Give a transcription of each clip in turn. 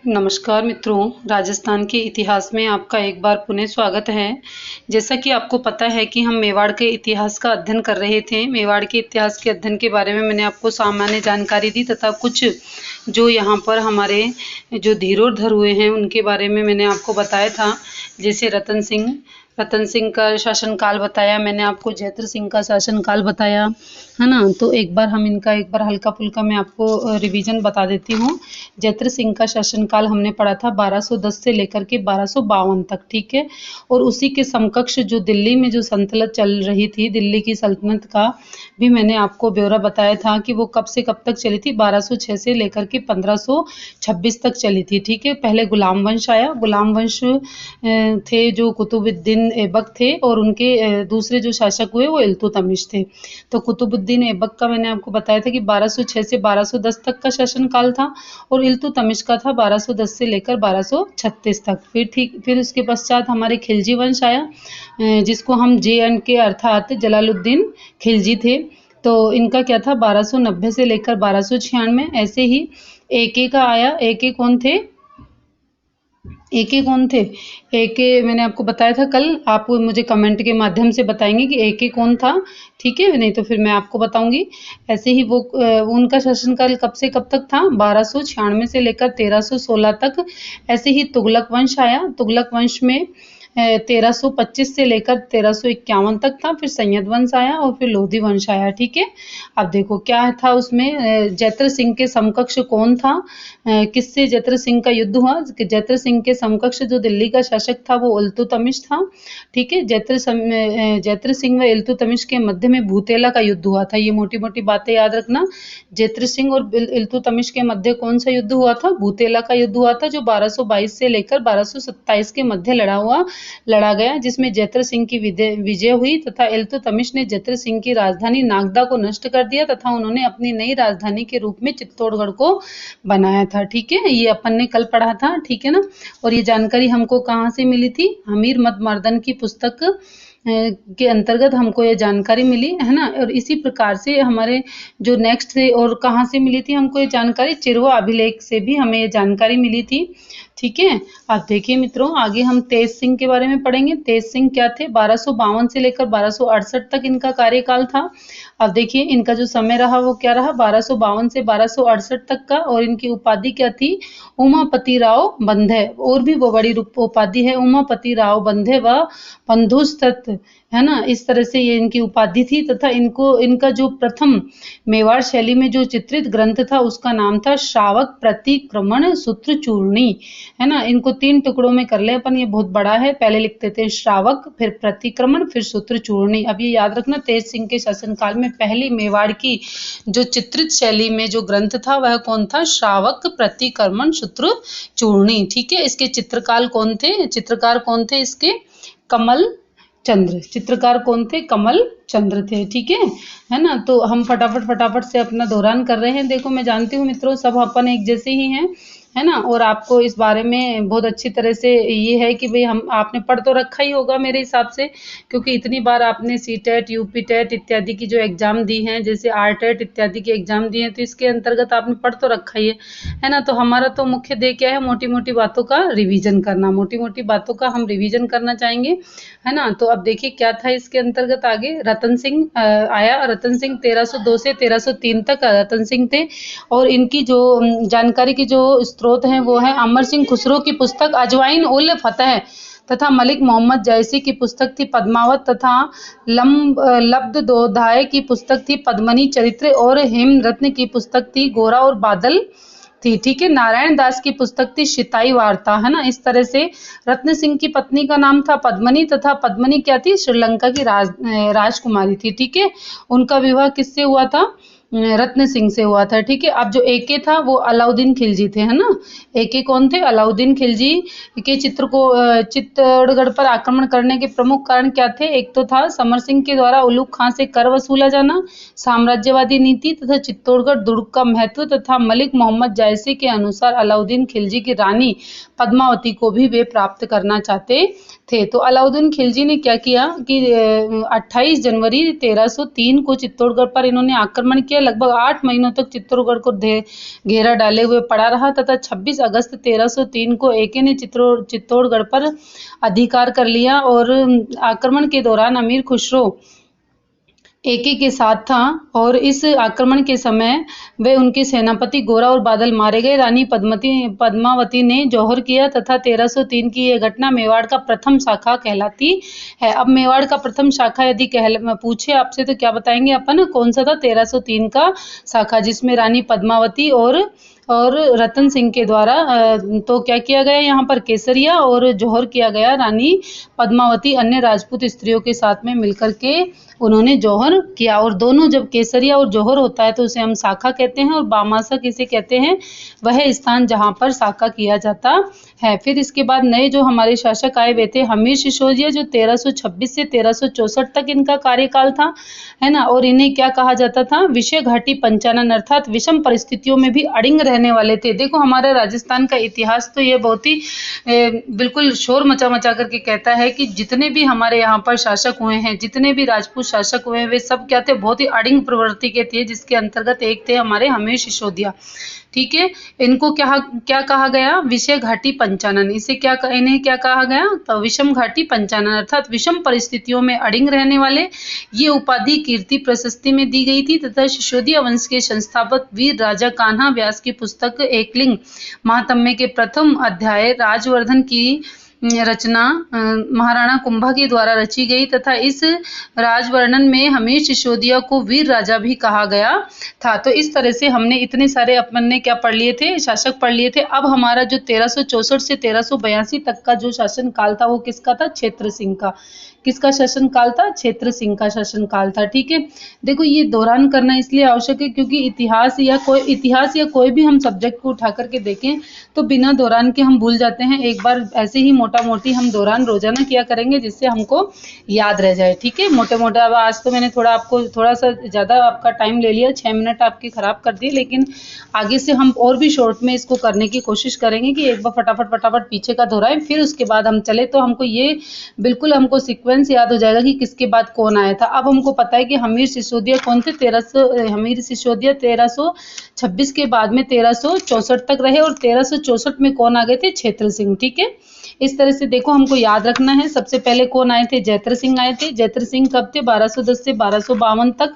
नमस्कार मित्रों, राजस्थान के इतिहास में आपका एक बार पुनः स्वागत है। जैसा कि आपको पता है कि हम मेवाड़ के इतिहास का अध्ययन कर रहे थे। मेवाड़ के इतिहास के अध्ययन के बारे में मैंने आपको सामान्य जानकारी दी तथा कुछ जो यहाँ पर हमारे जो धीरोधर हुए हैं उनके बारे में मैंने आपको बताया था। जैसे रतन सिंह का शासनकाल बताया मैंने आपको, जयद्र सिंह का शासनकाल बताया, है ना। तो एक बार हल्का फुल्का मैं आपको रिवीजन बता देती हूँ। जयद्र सिंह का शासनकाल हमने पढ़ा था 1210 से लेकर के 1252 तक, ठीक है। और उसी के समकक्ष जो दिल्ली में जो सल्तनत चल रही थी, दिल्ली की सल्तनत का भी मैंने आपको ब्यौरा बताया था कि वो कब से कब तक चली थी। 1206 से लेकर के 1526 तक चली थी, ठीक है। पहले गुलाम वंश आया। गुलाम वंश थे जो कुतुबुद्दीन ऐबक थे, और उनके दूसरे जो शासक हुए वो इल्तुतमिश थे। तो कुतुबुद्दीन ऐबक का मैंने आपको बताया था कि 1206 से 1210 तक का शासनकाल था, और इल्तुतमिश का था 1210 से लेकर 1236 तक। फिर उसके पश्चात हमारे खिलजी वंश आया, जिसको हम JNK अर्थात जलालुद्दीन खिलजी थे। तो इनका क्या था 1290 से लेकर 1296। ऐसे ही AK का आया। AK कौन थे? AK कौन थे? AK मैंने आपको बताया था कल, आप मुझे कमेंट के माध्यम से बताएंगे कि AK कौन था, ठीक है। नहीं तो फिर मैं आपको बताऊंगी। ऐसे ही वो उनका शासनकाल कब से कब तक था? 1296 से लेकर 1316 तक। ऐसे ही तुगलक वंश आया। तुगलक वंश में 1325 से लेकर 1351 तक था। फिर सैयद वंश आया और फिर लोधी वंश आया, ठीक है। अब देखो क्या था उसमें, जयद्र सिंह के समकक्ष कौन था, किससे जयद्र सिंह का युद्ध हुआ? जयद्र सिंह के समकक्ष जो दिल्ली का शासक था वो इल्तुतमिश था, ठीक है। जयद्र सिंह व इल्तुतमिश के मध्य में भूतेला का युद्ध हुआ था। ये मोटी मोटी बातें याद रखना। जयद्र सिंह और इल्तुतमिश के मध्य कौन सा युद्ध हुआ था? भूतेला का युद्ध हुआ था, जो 1222 से लेकर 1227 के मध्य लड़ा गया, जिसमें जयद्र सिंह की विजय हुई तथा इल्तुतमिश ने जयद्र सिंह की राजधानी नागदा को नष्ट कर दिया तथा उन्होंने अपनी नई राजधानी के रूप में चित्तौड़गढ़ को बनाया था, ठीक है। ये अपन ने कल पढ़ा था, ठीक है ना। और ये जानकारी हमको कहाँ से मिली थी? हमीर मदमर्दन की पुस्तक के अंतर्गत हमको ये जानकारी मिली, है ना। और इसी प्रकार से हमारे जो नेक्स्ट थे, और कहाँ से मिली थी हमको ये जानकारी? चिरवा अभिलेख से भी हमें ये जानकारी मिली थी, ठीक है। अब देखिए मित्रों, आगे हम तेज सिंह के बारे में पढ़ेंगे। तेज सिंह क्या थे? 1252 से लेकर 1268 तक इनका कार्यकाल था। अब देखिए इनका जो समय रहा वो क्या रहा? 1252 से 1268 तक का। और इनकी उपाधि क्या थी? उमापति राव बंधे। और भी वो बड़ी उपाधि है, उमापति राव बंधे व बंधुस्तत, है ना। इस तरह से ये इनकी उपाधि थी। तथा इनका जो प्रथम मेवाड़ शैली में जो चित्रित ग्रंथ था उसका नाम था श्रावक प्रतिक्रमण सूत्र चूर्णी, है ना। इनको 3 टुकड़ों में कर ले अपन, ये बहुत बड़ा है। पहले लिखते थे श्रावक, फिर प्रतिक्रमण, फिर सूत्र चूर्णी। अब ये याद रखना, तेज सिंह के शासनकाल में पहली मेवाड़ की जो चित्रित शैली में जो ग्रंथ था वह कौन था? श्रावक प्रतिक्रमण सूत्र चूर्णी, ठीक है। इसके चित्रकार कौन थे इसके? कमल चंद्र। चित्रकार कौन थे? कमल चंद्र थे, ठीक है ना। तो हम फटाफट से अपना दौरान कर रहे हैं। देखो मैं जानती हूँ मित्रों सब अपन एक जैसे ही हैं, है ना। और आपको इस बारे में बहुत अच्छी तरह से ये है कि भाई आपने पढ़ तो रखा ही होगा मेरे हिसाब से, क्योंकि इतनी बार आपने CTET, UP टेट इत्यादि की जो एग्जाम दी हैं, जैसे RTET इत्यादि के एग्जाम दिए हैं, तो इसके अंतर्गत आपने पढ़ तो रखा ही है ना। तो हमारा तो मुख्य ध्येय क्या है? मोटी मोटी बातों का रिवीजन करना। मोटी मोटी बातों का हम रिवीजन करना चाहेंगे, है ना। तो अब देखिए क्या था इसके अंतर्गत आगे। रतन सिंह आया। रतन सिंह 1302 से 1303 तक रतन सिंह थे। और इनकी जो जानकारी की जो स्रोत हैं वो है अमर सिंह खुसरो की पुस्तक अजवाइन उल फतह तथा मलिक मोहम्मद जैसी की पुस्तक थी पद्मावत, तथा लब्ध दोधाय की पुस्तक थी पद्मनी चरित्र, और हेमरत्न की पुस्तक थी गोरा और बादल थी, ठीक है। नारायण दास की पुस्तक थी शिताई वार्ता, है ना। इस तरह से रत्न सिंह की पत्नी का नाम था पद्मनी, तथा पद्मनी क्या थी? श्रीलंका की राजकुमारी थी, ठीक है। उनका विवाह किससे हुआ था? रत्न सिंह से हुआ था, ठीक है। अब जो AK था वो अलाउद्दीन खिलजी थे, है ना। AK कौन थे? अलाउद्दीन खिलजी के चित्तौड़गढ़ पर आक्रमण करने के प्रमुख कारण क्या थे? एक तो था समर सिंह के द्वारा उलूग खां से कर वसूला जाना, साम्राज्यवादी नीति तथा चित्तौड़गढ़ दुर्ग का महत्व, तथा मलिक मोहम्मद जायसी के अनुसार अलाउद्दीन खिलजी की रानी पद्मावती को भी वे प्राप्त करना चाहते थे। तो अलाउद्दीन खिलजी ने क्या किया कि 28 जनवरी 1303 को चित्तौड़गढ़ पर इन्होंने आक्रमण किया। लगभग 8 महीनों तक चित्तौड़गढ़ को घेरा डाले हुए पड़ा रहा तथा 26 अगस्त 1303 को एके ने चित्तौड़गढ़ पर अधिकार कर लिया। और आक्रमण के दौरान अमीर खुसरो एके के साथ था और इस आक्रमण के समय वे उनके सेनापति गोरा और बादल मारे गए। रानी पद्मावती ने जौहर किया तथा 1303 की यह घटना मेवाड़ का प्रथम शाखा कहलाती है। अब मेवाड़ का प्रथम शाखा यदि पूछे आपसे तो क्या बताएंगे अपन, कौन सा था? 1303 का शाखा, जिसमें रानी पद्मावती और रतन सिंह के द्वारा तो क्या किया गया यहाँ पर, केसरिया और जौहर किया गया। रानी पद्मावती अन्य राजपूत स्त्रियों के साथ में मिलकर के उन्होंने जौहर किया। और दोनों जब केसरिया और जौहर होता है तो उसे हम शाखा कहते हैं, और बामासा किसे कहते हैं? वह स्थान जहाँ पर शाखा किया जाता है। फिर इसके बाद नए जो हमारे शासक आए वे थे हमीर सिसोदिया, जो 1326 से 1364 तक इनका कार्यकाल था, है ना। और इन्हें क्या कहा जाता था? विषय घाटी पंचानन, अर्थात विषम परिस्थितियों में भी अड़िंग रहने वाले थे। देखो हमारे राजस्थान का इतिहास तो ये बहुत ही बिल्कुल शोर मचा मचा करके कहता है कि जितने भी हमारे यहाँ पर शासक हुए हैं, जितने भी राजपूत शासक हुए हैं, वे सब क्या थे? बहुत ही अड़िंग प्रवृत्ति के थे, जिसके अंतर्गत एक थे हमारे हमीर सिसोदिया। ठीक है, इनको क्या कहा गया? विषय घाटी पंचानन। इन्हें क्या कहा गया? तो विषम घाटी पंचानन, अर्थात विषम परिस्थितियों में अड़िंग रहने वाले। ये उपाधि कीर्ति प्रशस्ति में दी गई थी तथा सिसोदिया वंश के संस्थापक वीर राजा कान्हा व्यास की पुस्तक एकलिंग महात्म्य के प्रथम अध्याय राजवर्धन की रचना महाराणा कुंभा के द्वारा रची गई तथा इस राजवर्णन में हमीर सिसोदिया को वीर राजा भी कहा गया था। तो इस तरह से हमने इतने सारे अपन ने क्या पढ़ लिए थे? शासक पढ़ लिए थे। अब हमारा जो 1364 से 1382 तक का जो शासन काल था वो किसका था? क्षेत्र सिंह का। किसका शासन काल था? क्षेत्र सिंह का शासन काल था। ठीक है, देखो ये दौरान करना इसलिए आवश्यक है क्योंकि इतिहास या कोई भी हम सब्जेक्ट को उठा करके देखें तो बिना दौरान के हम भूल जाते हैं। एक बार ऐसे ही मोटा मोटी हम दौरान रोजाना किया करेंगे जिससे हमको याद रह जाए। ठीक है, मोटे मोटा। अब आज तो मैंने आपको थोड़ा सा ज्यादा आपका टाइम ले लिया, 6 मिनट आपके खराब कर दिए, लेकिन आगे से हम और भी शॉर्ट में इसको करने की कोशिश करेंगे कि एक बार फटाफट पीछे का दोहराएं, फिर उसके बाद हम चले तो हमको ये बिल्कुल हमको सीक्वेंस याद हो जाएगा कि किसके बाद कौन आया था। अब हमको पता है कि हमीर सिसोदिया कौन थे? हमीर सिसोदिया 1326 के बाद में 1364 तक रहे और 1364 में कौन आ गए थे? क्षेत्र सिंह। ठीक है, इस तरह से देखो हमको याद रखना है। सबसे पहले कौन आए थे? जैत्र सिंह आए थे। जैत्र सिंह कब थे? 1210 से 1252 तक।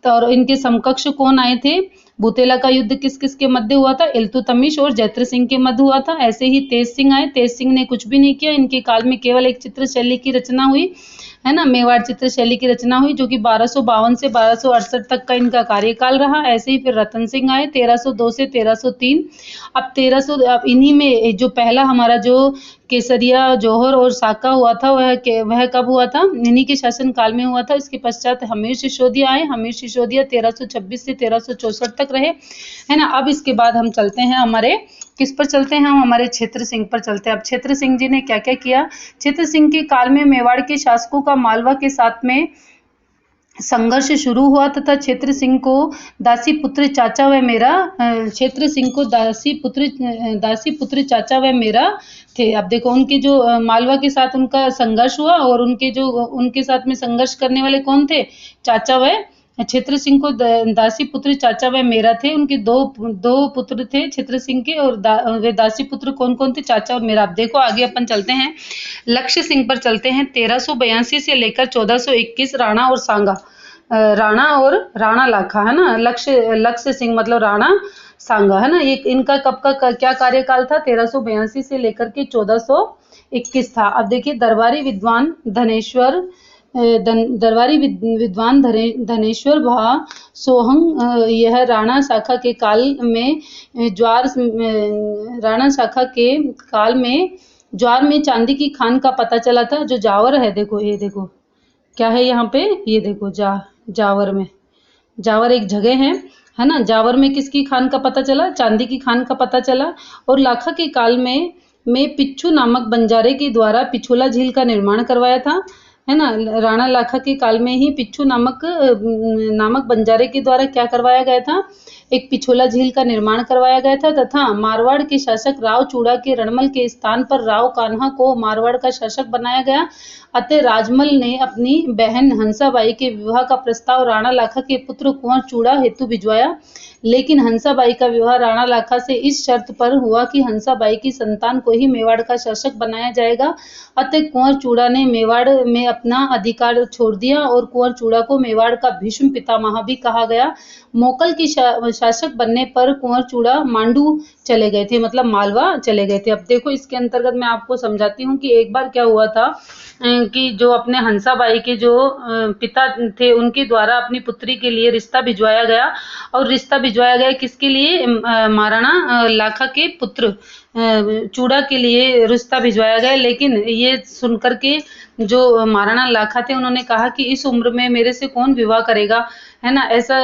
और इनके समकक्ष कौन आए थे? बुतेला का युद्ध किस किस के मध्य हुआ था? इल्तुतमिश और जैत्र सिंह के मध्य हुआ था। ऐसे ही तेज सिंह आए। तेज सिंह ने कुछ भी नहीं किया, इनके काल में केवल एक चित्र शैली की रचना हुई, है ना, मेवाड़ चित्र शैली की रचना हुई, जो कि 1252 से 1268 तक का इनका कार्यकाल रहा। ऐसे ही फिर रतन सिंह आए 1302 से 1303। अब इन्हीं में जो पहला हमारा जो केसरिया जौहर और साका हुआ था वह कब हुआ था? इन्हीं के शासन काल में हुआ था। इसके पश्चात हमीर सिसोदिया आए। हमीर सिसोदिया 1326 से 1364 तक रहे, है ना। अब इसके बाद हम चलते हैं हमारे किस पर चलते हैं? हम हमारे क्षेत्र सिंह पर चलते हैं। अब क्षेत्र सिंह जी ने क्या क्या किया? क्षेत्र सिंह के काल में मेवाड़ के शासकों का मालवा के साथ में संघर्ष शुरू हुआ तथा क्षेत्र सिंह को दासी पुत्र चाचा व मेरा चाचा व मेरा थे। अब देखो उनके जो मालवा के साथ उनका संघर्ष हुआ और उनके साथ में संघर्ष करने वाले कौन थे? चाचा व क्षेत्र सिंह को दासी पुत्र चाचा व मेरा थे। उनके दो पुत्र थे क्षेत्र सिंह के, और वे दासी पुत्र कौन कौन थे? चाचा और मेरा। अब देखो आगे अपन चलते हैं, लक्ष्य सिंह पर चलते हैं। 1382 से लेकर 1421 राणा और सांगा, राणा लाखा, है ना। लक्ष्य सिंह मतलब राणा सांगा, है ना। ये इनका कब का क्या कार्यकाल था? 1382 से लेकर के 1421 था। अब देखिए दरबारी विद्वान धनेश्वर भा सोहंग यह राणा शाखा के काल में ज्वार में चांदी की खान का पता चला था। जो जावर है, देखो ये देखो क्या है यहाँ पे, ये देखो जावर एक जगह है ना। जावर में किसकी खान का पता चला? चांदी की खान का पता चला। और लाखा के काल में पिच्छू नामक बंजारे के द्वारा पिछोला झील का निर्माण करवाया था। है ना। राणा लाखा के काल में ही पिच्छू नामक बंजारे के द्वारा क्या करवाया गया था, एक पिछोला झील का निर्माण करवाया गया था, तथा मारवाड़ के शासक राव चूड़ा के रणमल के स्थान पर राव कान्हा को मारवाड़ का शासक बनाया गया। अतः राजमल ने अपनी बहन हंसाबाई के विवाह का प्रस्ताव राणा लाखा के पुत्र कुंवर चूड़ा हेतु भिजवाया, लेकिन हंसाबाई का विवाह राणा लाखा से इस शर्त पर हुआ कि हंसाबाई की संतान को ही मेवाड़ का शासक बनाया जाएगा। अतः कुंवर चूड़ा ने मेवाड़ में अपना अधिकार छोड़ दिया और कुंवर चूड़ा को मेवाड़ का भीष्म पितामह भी कहा गया। मोकल के शासक बनने पर कुंवर चूड़ा मांडू चले गए थे, मतलब मालवा चले गए थे। अब देखो इसके अंतर्गत मैं आपको समझाती हूँ कि एक बार क्या हुआ था कि जो अपने हंसाबाई के जो पिता थे उनके द्वारा अपनी पुत्री के लिए रिश्ता भिजवाया गया, और रिश्ता भिजवाया गया किसके लिए, महाराणा लाखा के पुत्र चूड़ा के लिए रिश्ता भिजवाया गया। लेकिन ये सुनकर के जो महाराणा लाखा थे उन्होंने कहा कि इस उम्र में मेरे से कौन विवाह करेगा, है ना। ऐसा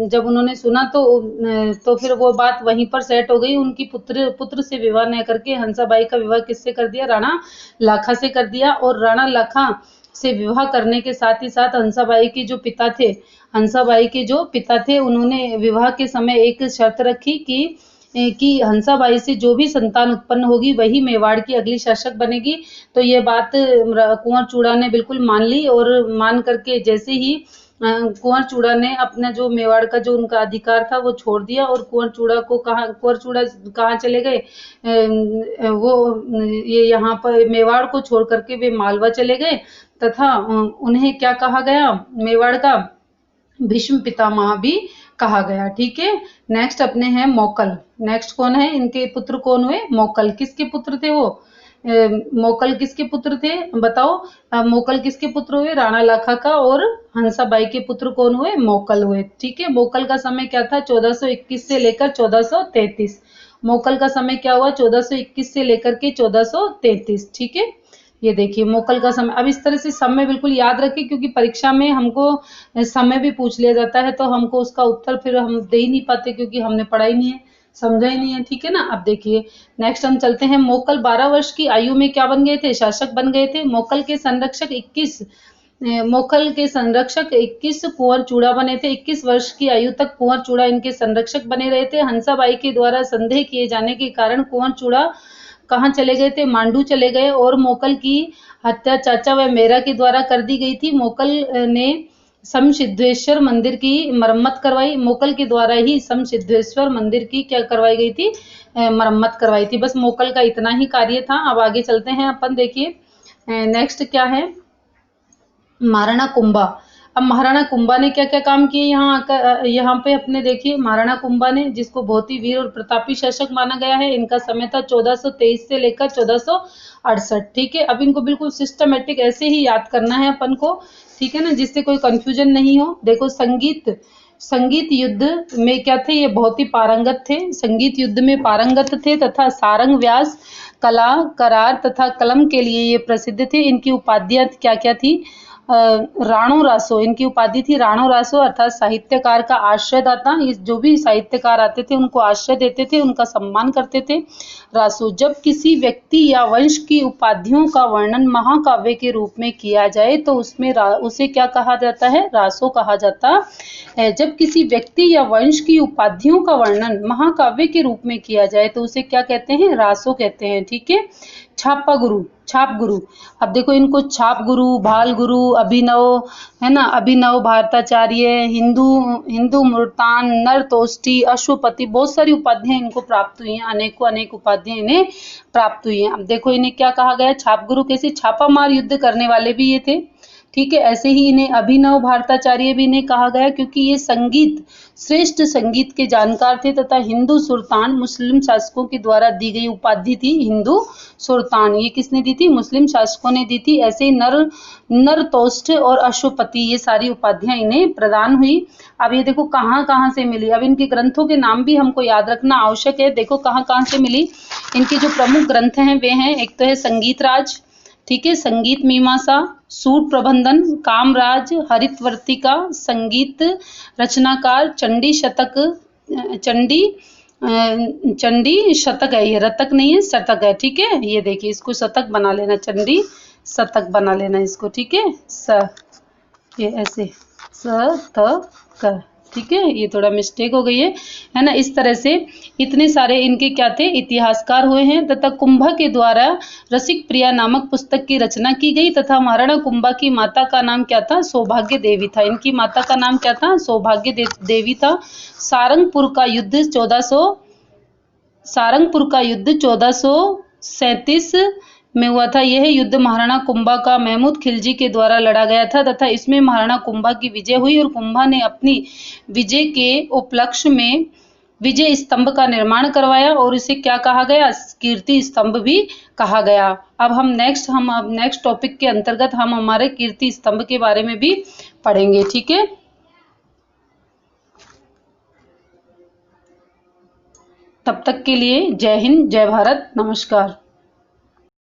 जब उन्होंने सुना तो फिर वो बात वहीं पर सेट हो गई। उनकी पुत्र से विवाह न करके हंसाबाई का विवाह किससे कर दिया, राणा लाखा से कर दिया। और राणा लाखा से विवाह करने के साथ ही साथ हंसाबाई के जो पिता थे उन्होंने विवाह के समय एक शर्त रखी कि हंसाबाई से जो भी संतान उत्पन्न होगी वही मेवाड़ की अगली शासक बनेगी। तो ये बात कुंवर चूड़ा ने बिल्कुल मान ली, और मान करके जैसे ही कुंवर चूड़ा ने अपना जो मेवाड़ का जो उनका अधिकार था वो छोड़ दिया, और कुंवर चूड़ा कहाँ चले गए, वो ये यहाँ पर मेवाड़ को छोड़ करके वे मालवा चले गए, तथा उन्हें क्या कहा गया, मेवाड़ का भीष्म पितामह भी कहा गया। ठीक है, नेक्स्ट अपने हैं मोकल। नेक्स्ट कौन है, इनके पुत्र कौन हुए, मोकल। किसके पुत्र थे वो, मोकल किसके पुत्र थे बताओ। मोकल किसके पुत्र हुए, राणा लाखा का, और हंसाबाई के पुत्र कौन हुए, मोकल हुए। ठीक है, मोकल का समय क्या था, 1421 से लेकर 1433। मोकल का समय क्या हुआ, 1421 से लेकर के 1433। ठीक है, ये देखिए मोकल का समय। अब इस तरह से समय बिल्कुल याद रखें, क्योंकि परीक्षा में हमको समय भी पूछ लिया जाता है तो हमको उसका उत्तर फिर हम दे ही नहीं पाते, क्योंकि हमने पढ़ा ही नहीं है, समझा ही नहीं है। ठीक है ना। अब देखिए नेक्स्ट हम चलते हैं। मोकल 12 वर्ष की आयु में क्या बन गए थे, शासक बन गए थे। मोकल के संरक्षक 21 कुंवर चूड़ा बने थे। 21 वर्ष की आयु तक कुंवर चूड़ा इनके संरक्षक बने रहे थे। हंसाबाई के द्वारा संदेह किए जाने के कारण कुंवर चूड़ा कहाँ चले गए थे, मांडू चले गए, और मोकल की हत्या चाचा व मेरा के द्वारा कर दी गई थी। मोकल ने समसिद्धेश्वर मंदिर की मरम्मत करवाई। मोकल के द्वारा ही समसिद्धेश्वर मंदिर की क्या करवाई गई थी, मरम्मत करवाई थी। बस मोकल का इतना ही कार्य था। अब आगे चलते हैं अपन, देखिए नेक्स्ट क्या है, महाराणा कुंभा। अब महाराणा कुंभा ने क्या क्या काम किए यहाँ पे अपने देखिए। महाराणा कुंभा ने, जिसको बहुत ही वीर और प्रतापी शासक माना गया है, इनका समय था 1423 से लेकर 1468। ठीक है, अब इनको बिल्कुल सिस्टमेटिक ऐसे ही याद करना है अपन को, ठीक है ना, जिससे कोई कंफ्यूजन नहीं हो। देखो संगीत युद्ध में क्या थे, ये बहुत ही पारंगत थे, संगीत युद्ध में पारंगत थे, तथा सारंग व्यास कला करार तथा कलम के लिए ये प्रसिद्ध थे। इनकी उपाधियां क्या क्या थी, राणो रासो, इनकी उपाधि थी राणो रासो, अर्थात साहित्यकार का आश्रयदाता। ये जो भी साहित्यकार आते थे उनको आश्रय देते थे, उनका सम्मान करते थे। रासो, जब किसी व्यक्ति या वंश की उपाधियों का वर्णन महाकाव्य के रूप में किया जाए तो उसमें उसे क्या कहा जाता है, रासो कहा जाता है। जब किसी व्यक्ति या वंश की उपाधियों का वर्णन महाकाव्य के रूप में किया जाए तो उसे क्या कहते हैं, रासो कहते हैं। ठीक है, छाप गुरु। अब देखो इनको छाप गुरु, भाल गुरु, अभिनव, है ना, अभिनव भारताचार्य, हिंदू मुल्तान, नरतोष्टी, अश्वपति, बहुत सारी उपाधियां इनको प्राप्त हुई हैं, अनेक उपाधियां इन्हें प्राप्त हुई हैं। अब देखो इन्हें क्या कहा गया, छाप गुरु कैसे, छापामार युद्ध करने वाले भी ये थे। ठीक है, ऐसे ही इन्हें अभिनव भारताचार्य भी इन्हें कहा गया, क्योंकि ये श्रेष्ठ संगीत के जानकार थे, तथा हिंदू सुल्तान, मुस्लिम शासकों के द्वारा दी गई उपाधि थी हिंदू सुल्तान। ये किसने दी थी, मुस्लिम शासकों ने दी थी। ऐसे ही नरतोष्ट और अश्वपति, ये सारी उपाधियां इन्हें प्रदान हुई। अब ये देखो कहाँ कहाँ से मिली, अब इनके ग्रंथों के नाम भी हमको याद रखना आवश्यक है। देखो कहाँ कहाँ से मिली, इनके जो प्रमुख ग्रंथ हैं वे हैं, एक तो है संगीत राज, ठीक है, संगीत मीमांसा, सूट प्रबंधन, कामराज, हरितवर्तिका, संगीत रचनाकार, चंडी शतक है, ये रतक नहीं है, शतक है। ठीक है, ये देखिए इसको शतक बना लेना, चंडी शतक बना लेना इसको, ठीक है। ये ऐसे स त क, ठीक है। ये थोड़ा मिस्टेक हो गई है ना। इस तरह से इतने सारे इनके क्या थे, इतिहासकार हुए हैं। तथा कुंभा के द्वारा रसिक प्रिया नामक पुस्तक की रचना की गई तथा महाराणा कुंभा की माता का नाम क्या था, सौभाग्य देवी था। इनकी माता का नाम क्या था, सौभाग्य देवी था। सारंगपुर का युद्ध 1437 में हुआ था। यह युद्ध महाराणा कुंभा का महमूद खिलजी के द्वारा लड़ा गया था तथा इसमें महाराणा कुंभा की विजय हुई और कुंभा ने अपनी विजय के उपलक्ष्य में विजय स्तंभ का निर्माण करवाया और इसे क्या कहा गया, कीर्ति स्तंभ भी कहा गया। अब नेक्स्ट टॉपिक के अंतर्गत हम हमारे कीर्ति स्तंभ के बारे में भी पढ़ेंगे, ठीक है। तब तक के लिए जय हिंद, जय भारत, नमस्कार।